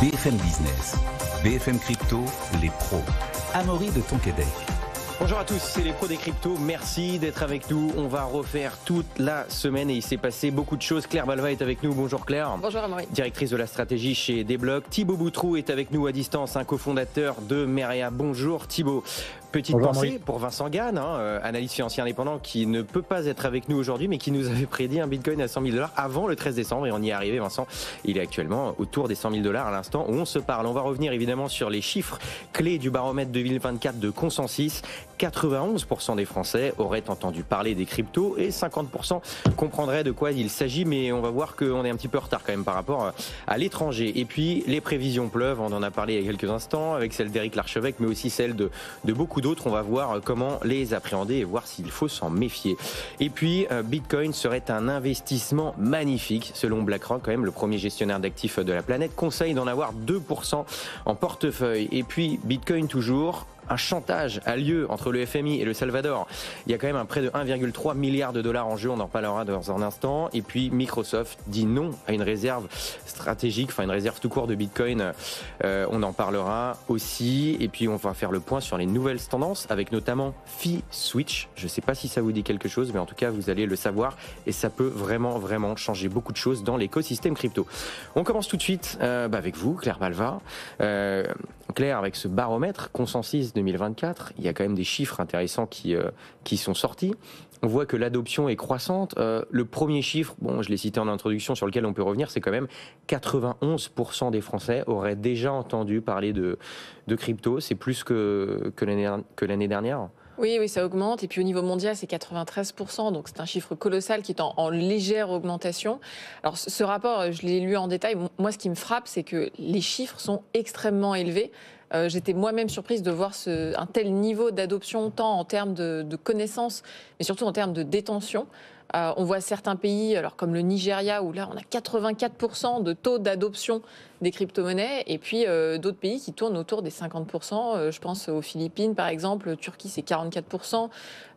BFM Business, BFM Crypto, les pros. Amaury de Tonquédec. Bonjour à tous, c'est les pros des cryptos. Merci d'être avec nous. On va refaire toute la semaine et il s'est passé beaucoup de choses. Claire Balva est avec nous. Bonjour Claire. Bonjour Amaury. Directrice de la stratégie chez Desblocs. Thibaut Boutroux est avec nous à distance, un cofondateur de Meria. Bonjour Thibaut. Petite pensée pour Vincent Gann, analyste financier indépendant qui ne peut pas être avec nous aujourd'hui, mais qui nous avait prédit un bitcoin à 100 000 $ avant le 13 décembre. Et on y est arrivé, Vincent. Il est actuellement autour des 100 000 $ à l'instant où on se parle. On va revenir évidemment sur les chiffres clés du baromètre 2024 de Consensus. 91% des Français auraient entendu parler des cryptos et 50% comprendraient de quoi il s'agit, mais on va voir qu'on est un petit peu en retard quand même par rapport à l'étranger. Et puis les prévisions pleuvent, on en a parlé il y a quelques instants avec celle d'Éric Larchevêque, mais aussi celle de beaucoup d'autres. On va voir comment les appréhender et voir s'il faut s'en méfier. Et puis Bitcoin serait un investissement magnifique selon BlackRock, quand même le premier gestionnaire d'actifs de la planète, conseille d'en avoir 2% en portefeuille. Et puis Bitcoin toujours. Un chantage a lieu entre le FMI et le Salvador. Il y a quand même un près de 1,3 milliard de dollars en jeu, on en parlera dans un instant. Et puis Microsoft dit non à une réserve stratégique, enfin une réserve tout court de Bitcoin. On en parlera aussi. Et puis on va faire le point sur les nouvelles tendances avec notamment Fee Switch. Je ne sais pas si ça vous dit quelque chose, mais en tout cas vous allez le savoir et ça peut vraiment changer beaucoup de choses dans l'écosystème crypto. On commence tout de suite avec vous, Claire Balva. Claire, avec ce baromètre Consensus 2024, il y a quand même des chiffres intéressants qui sont sortis. On voit que l'adoption est croissante. Le premier chiffre, bon, je l'ai cité en introduction, sur lequel on peut revenir, c'est quand même 91% des Français auraient déjà entendu parler de crypto. C'est plus que l'année dernière. Oui, ça augmente. Et puis au niveau mondial, c'est 93%. Donc c'est un chiffre colossal qui est en légère augmentation. Alors ce rapport, je l'ai lu en détail. Moi, ce qui me frappe, c'est que les chiffres sont extrêmement élevés. J'étais moi-même surprise de voir un tel niveau d'adoption, tant en termes de connaissances, mais surtout en termes de détention. On voit certains pays, alors comme le Nigeria, où là on a 84% de taux d'adoption des crypto-monnaies, et puis d'autres pays qui tournent autour des 50%. Je pense aux Philippines par exemple, Turquie c'est 44%,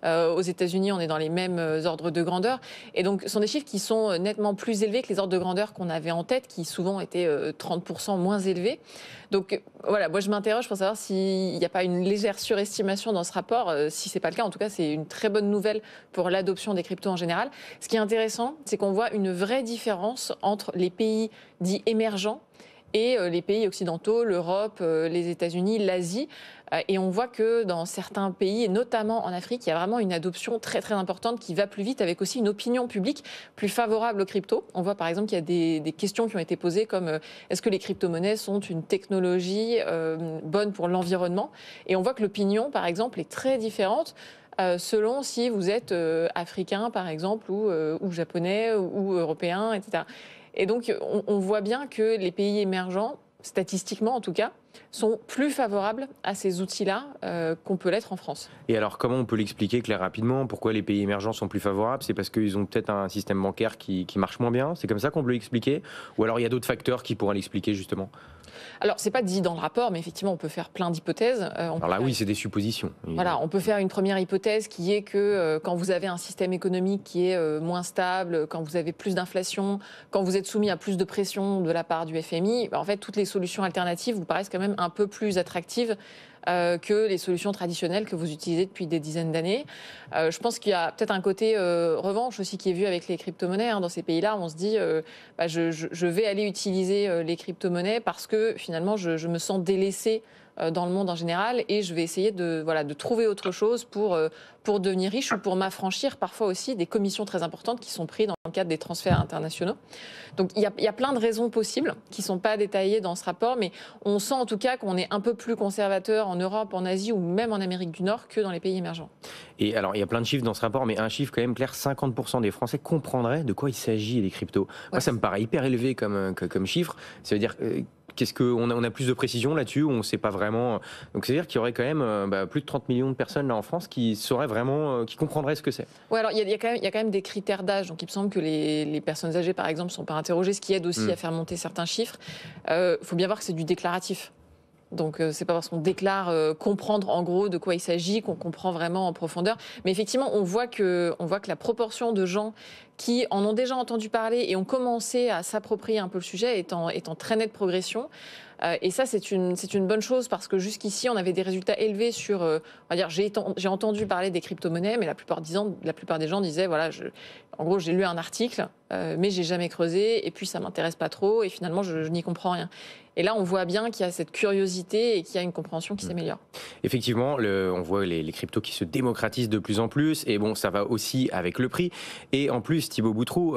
aux États-Unis on est dans les mêmes ordres de grandeur. Et donc ce sont des chiffres qui sont nettement plus élevés que les ordres de grandeur qu'on avait en tête, qui souvent étaient 30% moins élevés. Donc voilà, moi je m'interroge pour savoir s'il n'y a pas une légère surestimation dans ce rapport. Si ce n'est pas le cas, en tout cas c'est une très bonne nouvelle pour l'adoption des cryptos en général. Ce qui est intéressant, c'est qu'on voit une vraie différence entre les pays dits émergents et les pays occidentaux, l'Europe, les États-Unis, l'Asie. Et on voit que dans certains pays, et notamment en Afrique, il y a vraiment une adoption très importante qui va plus vite, avec aussi une opinion publique plus favorable aux cryptos. On voit par exemple qu'il y a des questions qui ont été posées comme est-ce que les crypto-monnaies sont une technologie bonne pour l'environnement? Et on voit que l'opinion, par exemple, est très différente selon si vous êtes africain, par exemple, ou japonais, ou européen, etc. Et donc, on voit bien que les pays émergents, statistiquement en tout cas, sont plus favorables à ces outils-là qu'on peut l'être en France. Et alors, comment on peut l'expliquer, Claire, rapidement? Pourquoi les pays émergents sont plus favorables? C'est parce qu'ils ont peut-être un système bancaire qui marche moins bien? C'est comme ça qu'on peut l'expliquer? Ou alors il y a d'autres facteurs qui pourraient l'expliquer, justement? Alors, c'est pas dit dans le rapport, mais effectivement, on peut faire plein d'hypothèses. Alors là, oui, c'est des suppositions. Voilà, on peut faire une première hypothèse qui est que quand vous avez un système économique qui est moins stable, quand vous avez plus d'inflation, quand vous êtes soumis à plus de pression de la part du FMI, en fait, toutes les solutions alternatives vous paraissent quand même un peu plus attractives que les solutions traditionnelles que vous utilisez depuis des dizaines d'années. Je pense qu'il y a peut-être un côté revanche aussi qui est vu avec les crypto-monnaies. Dans ces pays-là, on se dit je vais aller utiliser les crypto-monnaies parce que finalement je me sens délaissé dans le monde en général et je vais essayer de trouver autre chose pour devenir riche ou pour m'affranchir parfois aussi des commissions très importantes qui sont prises dans le cadre des transferts internationaux. Donc il y a plein de raisons possibles qui ne sont pas détaillées dans ce rapport, mais on sent en tout cas qu'on est un peu plus conservateur en Europe, en Asie ou même en Amérique du Nord que dans les pays émergents. Et alors il y a plein de chiffres dans ce rapport, mais un chiffre quand même clair, 50% des Français comprendraient de quoi il s'agit les cryptos. Moi ça me paraît hyper élevé comme chiffre. Ça veut dire qu'est-ce qu'on a plus de précision là-dessus, on ne sait pas vraiment. Donc c'est-à-dire qu'il y aurait quand même plus de 30 millions de personnes là en France qui sauraient vraiment, qui comprendraient ce que c'est. Oui, alors il y a quand même des critères d'âge. Donc il me semble que les personnes âgées, par exemple, ne sont pas interrogées, ce qui aide aussi à faire monter certains chiffres. Il faut bien voir que c'est du déclaratif. Donc c'est pas parce qu'on déclare comprendre en gros de quoi il s'agit qu'on comprend vraiment en profondeur. Mais effectivement, on voit que la proportion de gens qui en ont déjà entendu parler et ont commencé à s'approprier un peu le sujet est en très nette progression. Et ça, c'est une bonne chose parce que jusqu'ici, on avait des résultats élevés sur, on va dire, j'ai entendu parler des crypto-monnaies, mais la plupart des gens disaient, voilà, en gros, j'ai lu un article, mais j'ai jamais creusé, et puis ça m'intéresse pas trop, et finalement, je n'y comprends rien. Et là, on voit bien qu'il y a cette curiosité et qu'il y a une compréhension qui s'améliore. Effectivement, on voit les cryptos qui se démocratisent de plus en plus. Et bon, ça va aussi avec le prix. Et en plus, Thibaut Boutroux,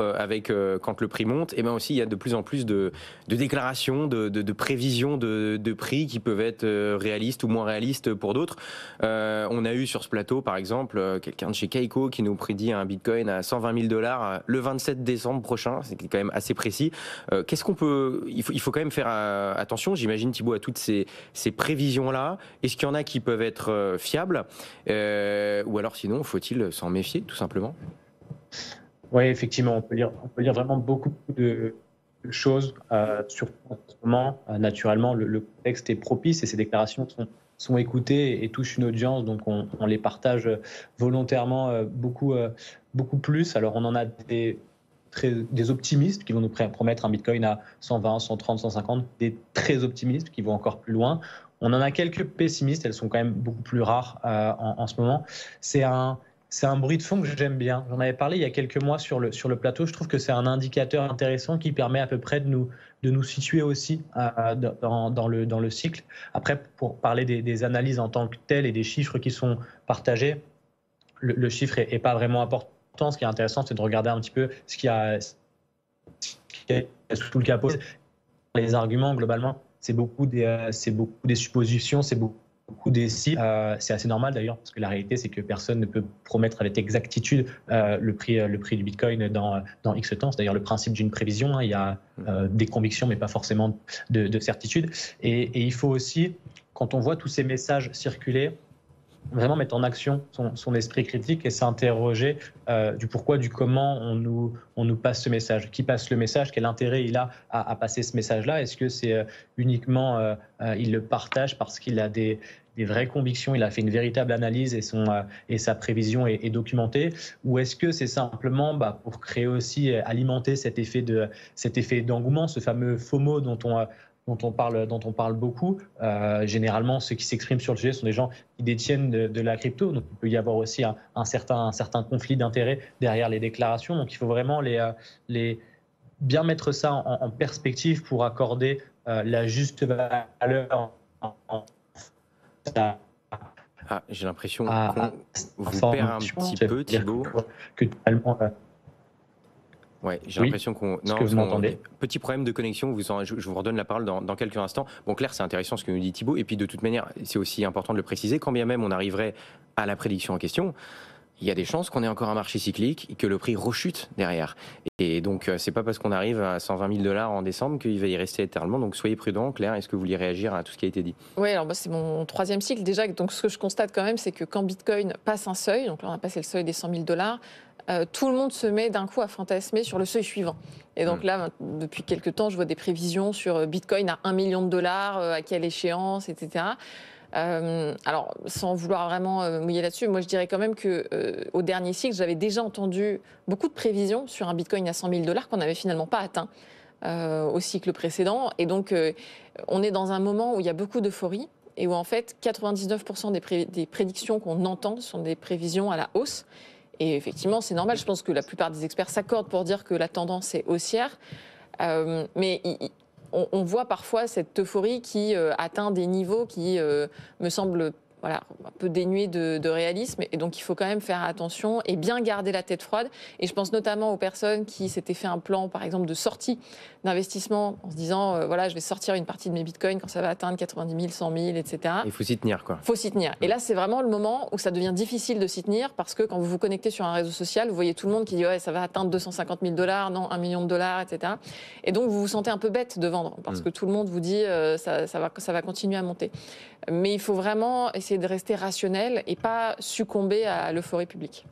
quand le prix monte, et ben aussi, il y a de plus en plus de déclarations, de prévisions de prix qui peuvent être réalistes ou moins réalistes pour d'autres. On a eu sur ce plateau, par exemple, quelqu'un de chez Kaiko qui nous prédit un Bitcoin à 120 000 $ le 27 décembre prochain. C'est quand même assez précis. Qu'est-ce qu'on peut... Il faut quand même faire... attention, j'imagine, Thibaut, à toutes ces prévisions-là. Est-ce qu'il y en a qui peuvent être fiables ou alors sinon, faut-il s'en méfier, tout simplement? Oui, effectivement, on peut lire vraiment beaucoup de choses, surtout en ce moment. Naturellement, le contexte est propice et ces déclarations sont écoutées et touchent une audience, donc on les partage volontairement beaucoup plus. Alors, on en a des optimistes qui vont nous promettre un Bitcoin à 120, 130, 150, des très optimistes qui vont encore plus loin. On en a quelques pessimistes, elles sont quand même beaucoup plus rares en ce moment. C'est un bruit de fond que j'aime bien. J'en avais parlé il y a quelques mois sur le plateau. Je trouve que c'est un indicateur intéressant qui permet à peu près de nous situer aussi dans le cycle. Après, pour parler des analyses en tant que telles et des chiffres qui sont partagés, le chiffre est pas vraiment important. Ce qui est intéressant, c'est de regarder un petit peu ce qu'il y a sous le capot. Les arguments, globalement, c'est beaucoup des suppositions, c'est beaucoup des cibles. C'est assez normal d'ailleurs, parce que la réalité, c'est que personne ne peut promettre avec exactitude le prix du Bitcoin dans X temps. C'est d'ailleurs le principe d'une prévision. Il y a des convictions, mais pas forcément de certitude. Et il faut aussi, quand on voit tous ces messages circuler, vraiment mettre en action son esprit critique et s'interroger du pourquoi, du comment on nous passe ce message. Qui passe le message? Quel intérêt il a à passer ce message-là? Est-ce que c'est uniquement il le partage parce qu'il a des vraies convictions, il a fait une véritable analyse et sa prévision est documentée? Ou est-ce que c'est simplement pour créer aussi, alimenter cet effet d'engouement, ce fameux FOMO dont on parle beaucoup. Généralement, ceux qui s'expriment sur le sujet sont des gens qui détiennent de la crypto. Donc, il peut y avoir aussi un certain conflit d'intérêts derrière les déclarations. Donc, il faut vraiment bien mettre ça en perspective pour accorder la juste valeur. J'ai l'impression qu'on vous perd un petit peu, Thibaut. Ouais, j'ai l'impression qu'on... Non, vous m'entendez. Petit problème de connexion, je vous redonne la parole dans quelques instants. Bon, Claire, c'est intéressant ce que nous dit Thibaut, et puis de toute manière, c'est aussi important de le préciser, quand bien même on arriverait à la prédiction en question, il y a des chances qu'on ait encore un marché cyclique et que le prix rechute derrière. Et donc, c'est pas parce qu'on arrive à 120 000 $ en décembre qu'il va y rester éternellement. Donc, soyez prudents. Claire, est-ce que vous vouliez réagir à tout ce qui a été dit? Oui, alors c'est mon 3e cycle. Déjà, donc, ce que je constate quand même, c'est que quand Bitcoin passe un seuil, donc là, on a passé le seuil des 100 000 $, tout le monde se met d'un coup à fantasmer sur le seuil suivant. Et donc là, depuis quelques temps, je vois des prévisions sur Bitcoin à 1 million $, à quelle échéance, etc. Alors, sans vouloir vraiment mouiller là-dessus, moi je dirais quand même qu'au dernier cycle, j'avais déjà entendu beaucoup de prévisions sur un Bitcoin à 100 000 $ qu'on n'avait finalement pas atteint au cycle précédent. Et donc, on est dans un moment où il y a beaucoup d'euphorie et où en fait, 99% des prédictions qu'on entend sont des prévisions à la hausse. Et effectivement, c'est normal. Je pense que la plupart des experts s'accordent pour dire que la tendance est haussière. Mais on voit parfois cette euphorie qui atteint des niveaux qui me semblent un peu dénués de réalisme. Et donc, il faut quand même faire attention et bien garder la tête froide. Et je pense notamment aux personnes qui s'étaient fait un plan, par exemple, de sortie d'investissement en se disant, je vais sortir une partie de mes bitcoins quand ça va atteindre 90 000, 100 000, etc. Il faut s'y tenir, quoi. Il faut s'y tenir. Et là, c'est vraiment le moment où ça devient difficile de s'y tenir parce que quand vous vous connectez sur un réseau social, vous voyez tout le monde qui dit ça va atteindre 250 000 $, non, 1 million de $, etc. Et donc, vous vous sentez un peu bête de vendre parce que tout le monde vous dit ça va continuer à monter. Mais il faut vraiment essayer de rester rationnel et pas succomber à l'euphorie publique.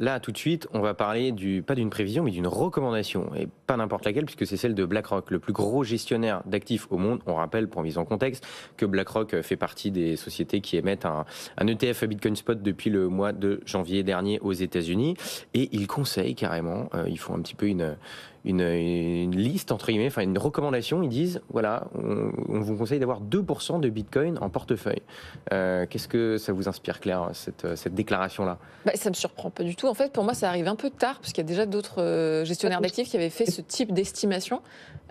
là, tout de suite, on va parler pas d'une prévision, mais d'une recommandation. Et pas n'importe laquelle, puisque c'est celle de BlackRock, le plus gros gestionnaire d'actifs au monde. On rappelle, pour mise en contexte, que BlackRock fait partie des sociétés qui émettent un ETF Bitcoin Spot depuis le mois de janvier dernier aux États-Unis. Et ils conseillent carrément, ils font un petit peu une liste, entre guillemets, enfin une recommandation. Ils disent, voilà, on vous conseille d'avoir 2% de Bitcoin en portefeuille. Qu'est-ce que ça vous inspire, Claire, cette déclaration-là? Ça me surprend pas du tout. En fait, pour moi, ça arrive un peu tard, parce qu'il y a déjà d'autres gestionnaires d'actifs qui avaient fait ce type d'estimation.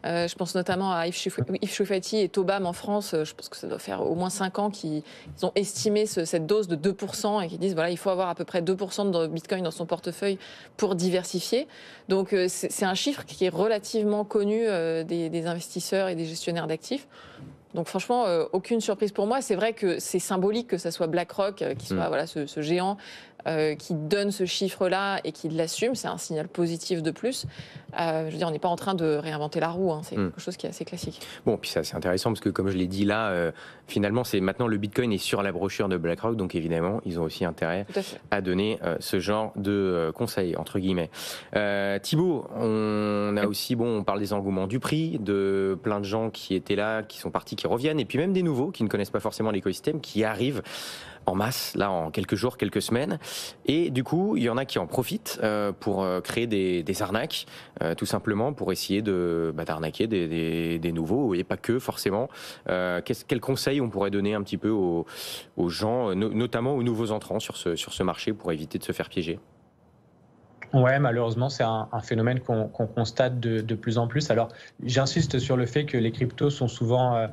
Je pense notamment à Yves Choufati et Tobam en France. Je pense que ça doit faire au moins 5 ans qu'ils ont estimé cette dose de 2% et qui disent, voilà, il faut avoir à peu près 2% de Bitcoin dans son portefeuille pour diversifier. Donc, c'est un chiffre qui est relativement connu des investisseurs et des gestionnaires d'actifs. Donc franchement, aucune surprise pour moi. C'est vrai que c'est symbolique que ça soit BlackRock qui soit voilà, ce géant qui donne ce chiffre-là et qui l'assume. C'est un signal positif de plus. Je veux dire, on n'est pas en train de réinventer la roue. Hein. C'est quelque chose qui est assez classique. Bon, puis ça, c'est intéressant parce que, comme je l'ai dit là, finalement, c'est maintenant le Bitcoin est sur la brochure de BlackRock. Donc évidemment, ils ont aussi intérêt à donner ce genre de conseils, entre guillemets. Thibaut, on a aussi, on parle des engouements du prix, de plein de gens qui étaient là, qui sont partis, qui reviennent, et puis même des nouveaux qui ne connaissent pas forcément l'écosystème, qui arrivent en masse, là, en quelques jours, quelques semaines. Et du coup, il y en a qui en profitent pour créer des arnaques, tout simplement, pour essayer d'arnaquer des nouveaux, et pas que, forcément. Quels conseils on pourrait donner un petit peu aux gens, notamment aux nouveaux entrants sur ce marché, pour éviter de se faire piéger? Ouais, malheureusement, c'est un phénomène qu'on constate de plus en plus. Alors, j'insiste sur le fait que les cryptos sont souvent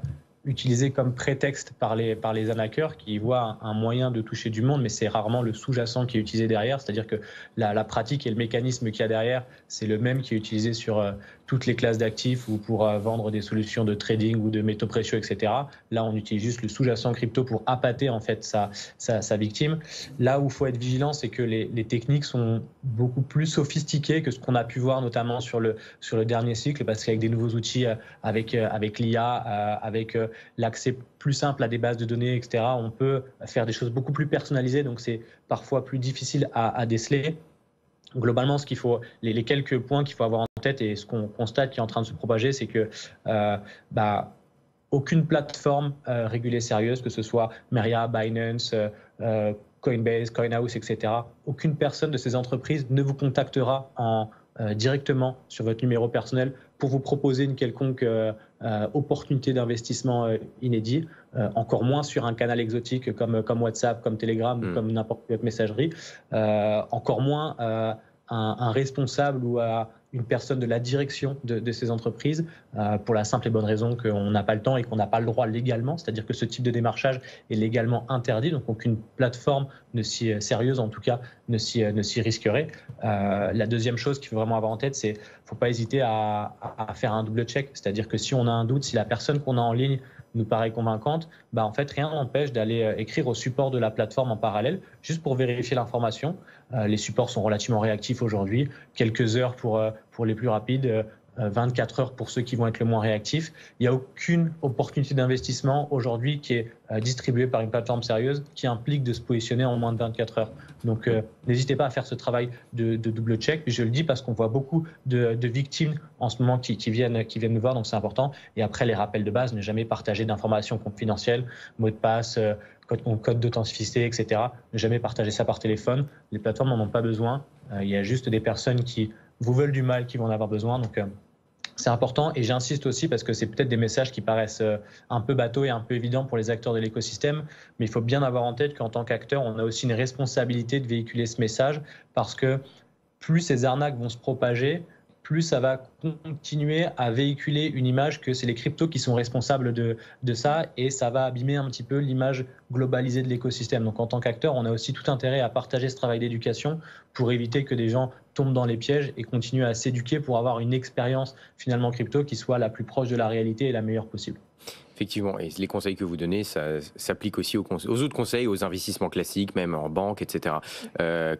utilisés comme prétexte par les arnaqueurs qui y voient un moyen de toucher du monde, mais c'est rarement le sous-jacent qui est utilisé derrière. C'est-à-dire que la pratique et le mécanisme qu'il y a derrière, c'est le même qui est utilisé sur toutes les classes d'actifs ou pour vendre des solutions de trading ou de métaux précieux, etc. Là, on utilise juste le sous-jacent crypto pour appâter en fait sa victime. Là où il faut être vigilant, c'est que les techniques sont beaucoup plus sophistiquées que ce qu'on a pu voir notamment sur le dernier cycle, parce qu'avec des nouveaux outils, avec l'IA, avec l'accès plus simple à des bases de données, etc., on peut faire des choses beaucoup plus personnalisées, donc c'est parfois plus difficile à déceler. Globalement, les quelques points qu'il faut avoir en tête et ce qu'on constate qui est en train de se propager, c'est que aucune plateforme régulée sérieuse, que ce soit Meria, Binance, Coinbase, CoinHouse, etc., aucune personne de ces entreprises ne vous contactera directement sur votre numéro personnel pour vous proposer une quelconque opportunité d'investissement inédit, encore moins sur un canal exotique comme WhatsApp, comme Telegram ou comme n'importe quelle autre messagerie, encore moins un responsable ou une personne de la direction de ces entreprises, pour la simple et bonne raison qu'on n'a pas le temps et qu'on n'a pas le droit légalement, c'est-à-dire que ce type de démarchage est légalement interdit, donc aucune plateforme sérieuse en tout cas ne s'y risquerait. La deuxième chose qu'il faut vraiment avoir en tête, c'est qu'il ne faut pas hésiter à faire un double check, c'est-à-dire que si on a un doute, si la personne qu'on a en ligne nous paraît convaincante, en fait, rien n'empêche d'aller écrire au support de la plateforme en parallèle, juste pour vérifier l'information. Les supports sont relativement réactifs aujourd'hui, quelques heures pour les plus rapides, 24 heures pour ceux qui vont être le moins réactifs. Il n'y a aucune opportunité d'investissement aujourd'hui qui est distribuée par une plateforme sérieuse qui implique de se positionner en moins de 24 heures. Donc, n'hésitez pas à faire ce travail de double check. Je le dis parce qu'on voit beaucoup de victimes en ce moment qui viennent nous voir, donc c'est important. Et après, les rappels de base, ne jamais partager d'informations confidentielles, mots de passe, code d'authenticité, etc. Ne jamais partager ça par téléphone. Les plateformes n'en ont pas besoin. Il y a juste des personnes qui vous veulent du mal qui vont en avoir besoin. Donc, c'est important, et j'insiste aussi parce que c'est peut-être des messages qui paraissent un peu bateaux et un peu évidents pour les acteurs de l'écosystème, mais il faut bien avoir en tête qu'en tant qu'acteur, on a aussi une responsabilité de véhiculer ce message, parce que plus ces arnaques vont se propager, plus ça va continuer à véhiculer une image que c'est les cryptos qui sont responsables de ça, et ça va abîmer un petit peu l'image globalisée de l'écosystème. Donc en tant qu'acteur, on a aussi tout intérêt à partager ce travail d'éducation pour éviter que des gens tombent dans les pièges et continuent à s'éduquer pour avoir une expérience finalement crypto qui soit la plus proche de la réalité et la meilleure possible. Effectivement, et les conseils que vous donnez, ça s'applique aussi aux autres conseils, aux investissements classiques, même en banque, etc.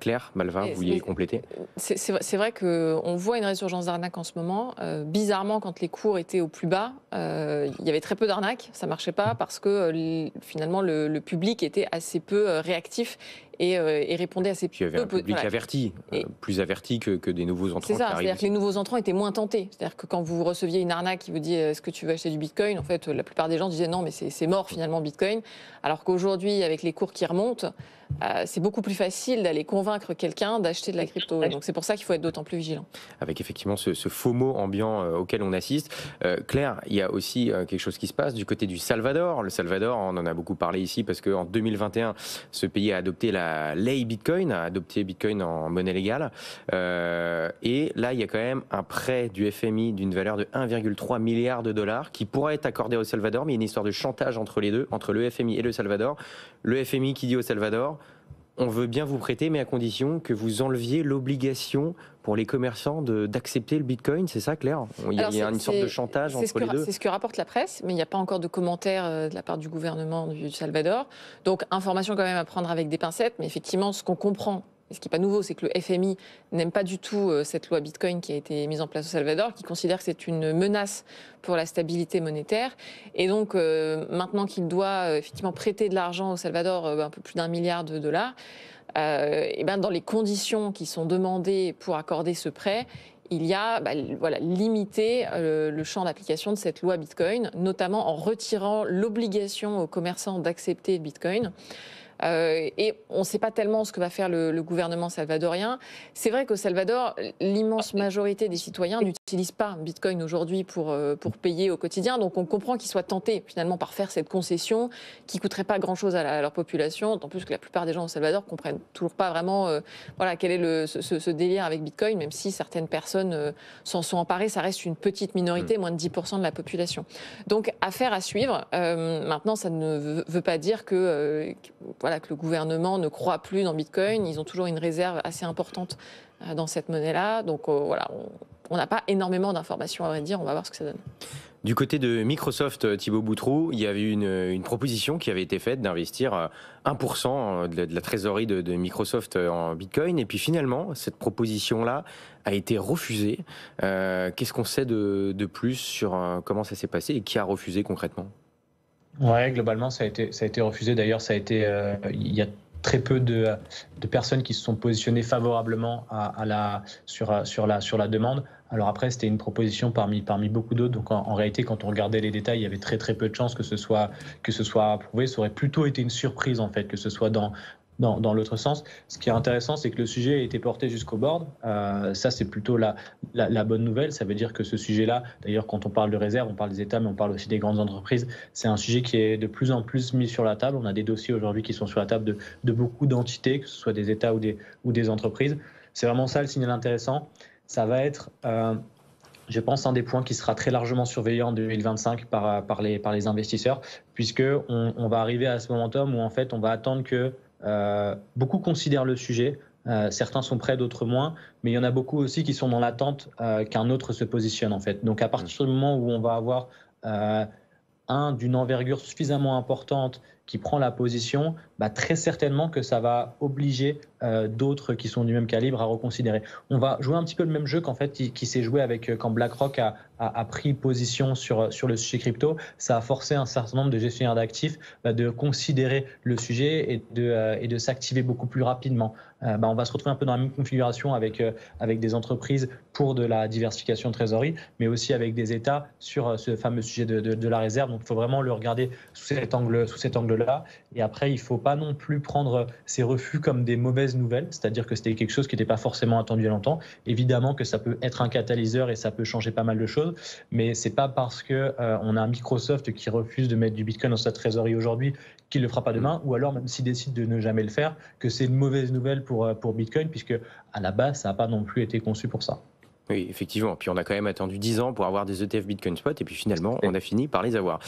Claire, Malva, vous vouliez compléter? C'est vrai qu'on voit une résurgence d'arnaques en ce moment. Bizarrement, quand les cours étaient au plus bas, il y avait très peu d'arnaques, ça ne marchait pas parce que finalement le public était assez peu réactif et répondait assez Puis il y avait un public averti, plus averti que des nouveaux entrants. C'est ça, c'est-à-dire que les nouveaux entrants étaient moins tentés. C'est-à-dire que quand vous receviez une arnaque qui vous dit est-ce que tu veux acheter du Bitcoin, en fait, la plupart des gens disaient non, mais c'est mort finalement Bitcoin. Alors qu'aujourd'hui, avec les cours qui remontent, c'est beaucoup plus facile d'aller convaincre quelqu'un d'acheter de la crypto. Et donc c'est pour ça qu'il faut être d'autant plus vigilant. Avec effectivement ce FOMO ambiant auquel on assiste. Claire, il y a aussi quelque chose qui se passe du côté du Salvador. Le Salvador, on en a beaucoup parlé ici parce qu'en 2021, ce pays a adopté la lei Bitcoin, a adopté Bitcoin en monnaie légale. Et là, il y a quand même un prêt du FMI d'une valeur de 1,3 milliard de dollars qui pourrait être accordé au Salvador, mais il y a une histoire de chantage entre les deux, entre le FMI et le Salvador. Le FMI qui dit au Salvador, on veut bien vous prêter, mais à condition que vous enleviez l'obligation pour les commerçants d'accepter le Bitcoin, c'est ça, Claire? Il y a une sorte de chantage entre les deux. C'est ce que rapporte la presse, mais il n'y a pas encore de commentaires de la part du gouvernement du Salvador. Donc, information quand même à prendre avec des pincettes, mais effectivement, ce qu'on comprend, et ce qui n'est pas nouveau, c'est que le FMI n'aime pas du tout cette loi Bitcoin qui a été mise en place au Salvador, qui considère que c'est une menace pour la stabilité monétaire. Et donc, maintenant qu'il doit effectivement prêter de l'argent au Salvador, un peu plus d'1 milliard de dollars, et ben dans les conditions qui sont demandées pour accorder ce prêt, il y a limité le champ d'application de cette loi Bitcoin, notamment en retirant l'obligation aux commerçants d'accepter le Bitcoin. Et on ne sait pas tellement ce que va faire le gouvernement salvadorien. C'est vrai qu'au Salvador, l'immense majorité des citoyens n'utilisent pas Bitcoin aujourd'hui pour payer au quotidien. Donc on comprend qu'ils soient tentés finalement par faire cette concession qui ne coûterait pas grand-chose à leur population. D'autant plus que la plupart des gens au Salvador ne comprennent toujours pas vraiment quel est ce délire avec Bitcoin, même si certaines personnes s'en sont emparées. Ça reste une petite minorité, moins de 10% de la population. Donc affaire à suivre. Maintenant, ça ne veut pas dire que le gouvernement ne croit plus dans Bitcoin. Ils ont toujours une réserve assez importante dans cette monnaie-là. Donc on n'a pas énormément d'informations à vrai dire. On va voir ce que ça donne. Du côté de Microsoft, Thibaut Boutroux, il y avait une proposition qui avait été faite d'investir 1% de la trésorerie de Microsoft en Bitcoin. Et puis finalement, cette proposition-là a été refusée. Qu'est-ce qu'on sait de plus sur comment ça s'est passé et qui a refusé concrètement ? Ouais, globalement, ça a été refusé. D'ailleurs, il y a très peu de personnes qui se sont positionnées favorablement sur la demande. Alors après, c'était une proposition parmi beaucoup d'autres. Donc en réalité, quand on regardait les détails, il y avait très très peu de chances que ce soit approuvé. Ça aurait plutôt été une surprise en fait que ce soit dans l'autre sens. Ce qui est intéressant, c'est que le sujet a été porté jusqu'au board. Ça, c'est plutôt la bonne nouvelle. Ça veut dire que ce sujet-là, d'ailleurs, quand on parle de réserve, on parle des États, mais on parle aussi des grandes entreprises. C'est un sujet qui est de plus en plus mis sur la table. On a des dossiers aujourd'hui qui sont sur la table de beaucoup d'entités, que ce soit des États ou des entreprises. C'est vraiment ça le signal intéressant. Ça va être, je pense, un des points qui sera très largement surveillé en 2025 par les investisseurs, puisqu'on va arriver à ce momentum où, en fait, on va attendre que beaucoup considèrent le sujet, certains sont prêts, d'autres moins, mais il y en a beaucoup aussi qui sont dans l'attente qu'un autre se positionne en fait. Donc à partir du moment où on va avoir d'une envergure suffisamment importante qui prend la position, très certainement que ça va obliger d'autres qui sont du même calibre à reconsidérer. On va jouer un petit peu le même jeu qui s'est joué quand BlackRock a pris position sur le sujet crypto. Ça a forcé un certain nombre de gestionnaires d'actifs de considérer le sujet et de s'activer beaucoup plus rapidement. On va se retrouver un peu dans la même configuration avec des entreprises pour de la diversification de trésorerie, mais aussi avec des États sur ce fameux sujet de la réserve. Donc il faut vraiment le regarder sous cet angle-là. Et après, il ne faut pas non plus prendre ces refus comme des mauvaises nouvelles, c'est-à-dire que c'était quelque chose qui n'était pas forcément attendu à longtemps. Évidemment que ça peut être un catalyseur et ça peut changer pas mal de choses, mais ce n'est pas parce qu'on a un Microsoft qui refuse de mettre du Bitcoin dans sa trésorerie aujourd'hui qu'il ne le fera pas demain, ou alors même s'il décide de ne jamais le faire, que c'est une mauvaise nouvelle pour Bitcoin, puisque à la base, ça n'a pas non plus été conçu pour ça. Oui, effectivement. Puis on a quand même attendu 10 ans pour avoir des ETF Bitcoin Spot et puis finalement, on a fini par les avoir.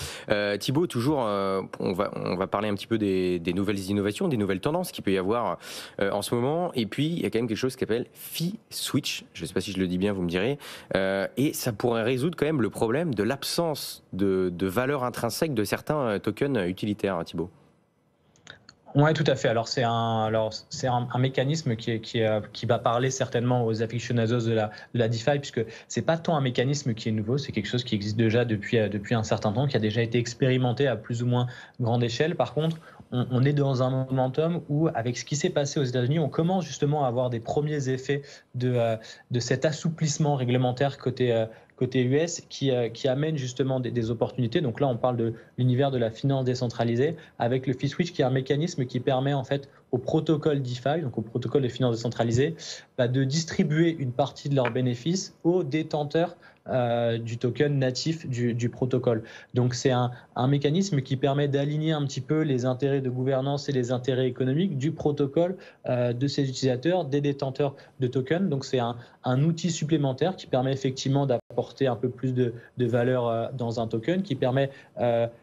Thibaut, toujours, on va parler un petit peu des nouvelles innovations, des nouvelles tendances qu'il peut y avoir en ce moment. Et puis, il y a quand même quelque chose qui s'appelle Fee Switch. Je ne sais pas si je le dis bien, vous me direz. Et ça pourrait résoudre quand même le problème de l'absence de valeur intrinsèque de certains tokens utilitaires, hein, Thibaut. Oui, tout à fait. Alors c'est un mécanisme qui va parler certainement aux aficionados de la DeFi, puisque c'est pas tant un mécanisme qui est nouveau, c'est quelque chose qui existe déjà depuis un certain temps, qui a déjà été expérimenté à plus ou moins grande échelle. Par contre, on est dans un momentum où, avec ce qui s'est passé aux États-Unis, on commence justement à avoir des premiers effets de cet assouplissement réglementaire côté US qui amène justement des opportunités. Donc là, on parle de l'univers de la finance décentralisée avec le fee switch, qui est un mécanisme qui permet en fait au protocole DeFi, donc au protocole de finance décentralisée, de distribuer une partie de leurs bénéfices aux détenteurs du token natif du protocole. Donc c'est un mécanisme qui permet d'aligner un petit peu les intérêts de gouvernance et les intérêts économiques du protocole de ses utilisateurs, des détenteurs de tokens. Donc c'est un outil supplémentaire qui permet effectivement d'apporter un peu plus de valeur dans un token, qui permet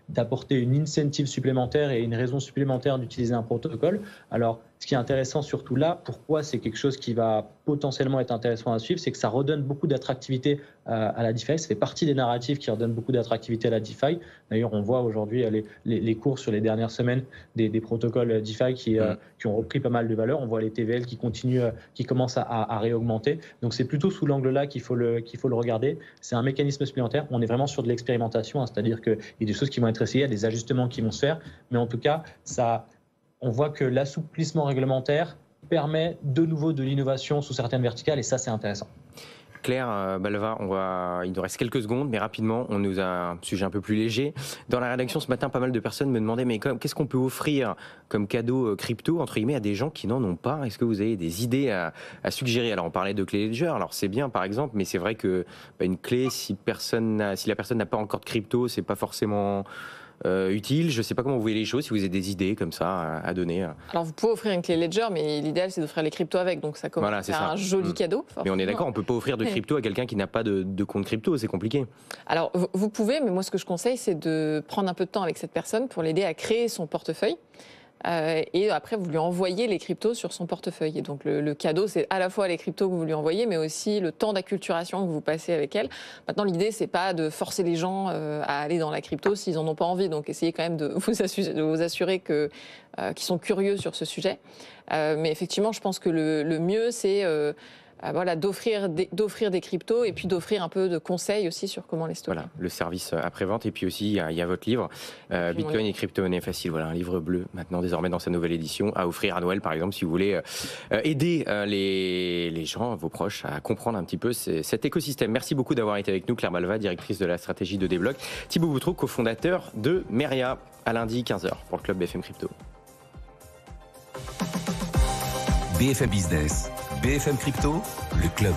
d'apporter une incentive supplémentaire et une raison supplémentaire d'utiliser un protocole. Alors, ce qui est intéressant surtout là, pourquoi c'est quelque chose qui va potentiellement être intéressant à suivre, c'est que ça redonne beaucoup d'attractivité à la DeFi. Ça fait partie des narratifs qui redonnent beaucoup d'attractivité à la DeFi. D'ailleurs, on voit aujourd'hui les cours sur les dernières semaines des protocoles DeFi qui ont repris pas mal de valeur. On voit les TVL qui continuent, qui commencent à réaugmenter. Donc, c'est plutôt sous l'angle-là qu'il faut le regarder. C'est un mécanisme supplémentaire. On est vraiment sur de l'expérimentation, c'est-à-dire qu'il y a des choses qui vont être essayées, il y a des ajustements qui vont se faire. Mais en tout cas, on voit que l'assouplissement réglementaire permet de nouveau de l'innovation sous certaines verticales, et ça, c'est intéressant. Claire, Balva, il nous reste quelques secondes, mais rapidement, on nous a un sujet un peu plus léger. Dans la rédaction ce matin, pas mal de personnes me demandaient mais qu'est-ce qu'on peut offrir comme cadeau crypto, entre guillemets, à des gens qui n'en ont pas? Est-ce que vous avez des idées à suggérer? Alors, on parlait de clé Ledger, alors c'est bien par exemple, mais c'est vrai que une clé, si la personne n'a pas encore de crypto, c'est pas forcément utile. Je ne sais pas comment vous voyez les choses, si vous avez des idées comme ça à donner. Alors vous pouvez offrir une clé Ledger, mais l'idéal c'est d'offrir les cryptos avec, donc ça commence à faire un joli cadeau. Mais on est d'accord, on ne peut pas offrir de crypto à quelqu'un qui n'a pas de compte crypto, c'est compliqué. Alors vous pouvez, mais moi ce que je conseille c'est de prendre un peu de temps avec cette personne pour l'aider à créer son portefeuille. Et après, vous lui envoyez les cryptos sur son portefeuille. Et donc, le cadeau, c'est à la fois les cryptos que vous lui envoyez, mais aussi le temps d'acculturation que vous passez avec elle. Maintenant, l'idée, c'est pas de forcer les gens à aller dans la crypto s'ils n'en ont pas envie. Donc, essayez quand même de vous assurer qu'ils sont curieux sur ce sujet. Mais effectivement, je pense que le mieux, c'est d'offrir des cryptos et puis d'offrir un peu de conseils aussi sur comment les stocker. Voilà, le service après-vente. Et puis aussi, il y a votre livre, Bitcoin et crypto-monnaie facile. Voilà, un livre bleu, maintenant désormais dans sa nouvelle édition, à offrir à Noël, par exemple, si vous voulez aider les gens, vos proches, à comprendre un petit peu cet écosystème. Merci beaucoup d'avoir été avec nous, Claire Balva, directrice de la stratégie de Débloc. Thibaut Boutreau, cofondateur de Meria, à lundi 15h pour le Club BFM Crypto. BFM Business, BFM Crypto, le club.